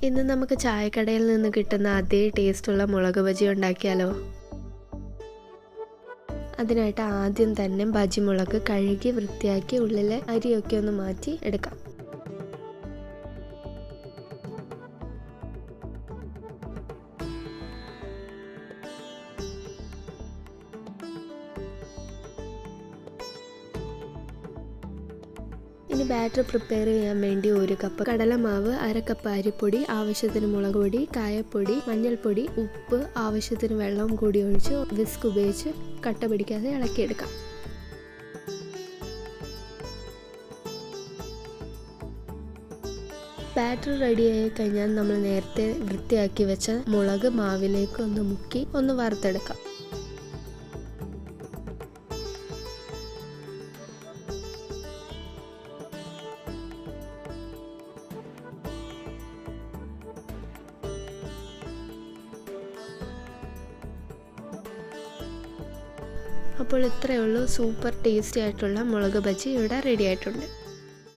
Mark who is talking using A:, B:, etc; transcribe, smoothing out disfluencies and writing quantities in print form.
A: ഇന്ന് നമുക്ക് ചായക്കടയിൽ നിന്ന് കിട്ടുന്ന അതേ ടേസ്റ്റുള്ള മുളക് ബജി ഉണ്ടാക്കിയാലോ? അതിനായിട്ട് ആദ്യം തന്നെ ബജി മുളക് കഴുകി വൃത്തിയാക്കി ഉള്ളിലെ അരിയൊക്കെ ഒന്ന് മാറ്റി എടുക്കാം. ഇനി ബാറ്റർ പ്രിപ്പയർ ചെയ്യാൻ വേണ്ടി 1 കപ്പ് കടലമാവ്, 1/2 കപ്പ് അരിപ്പൊടി, ആവശ്യത്തിന് മുളക് പൊടി, കായപ്പൊടി, മഞ്ഞൾപ്പൊടി, ഉപ്പ്, ആവശ്യത്തിന് വെള്ളം കൂടി ഒഴിച്ച് വിസ്ക് ഉപയോഗിച്ച് കട്ട പിടിക്കാതെ ഇളക്കിയെടുക്കാം. ബാറ്റർ റെഡിയായി കഴിഞ്ഞാൽ നമ്മൾ നേരത്തെ വൃത്തിയാക്കി വെച്ച മുളക് മാവിലേക്ക് ഒന്ന് മുക്കി ഒന്ന് വറുത്തെടുക്കാം. അപ്പോൾ ഇത്രയേ ഉള്ളൂ, സൂപ്പർ ടേസ്റ്റി ആയിട്ടുള്ള മുളക് ബജി ഇവിടെ റെഡി ആയിട്ടുണ്ട്.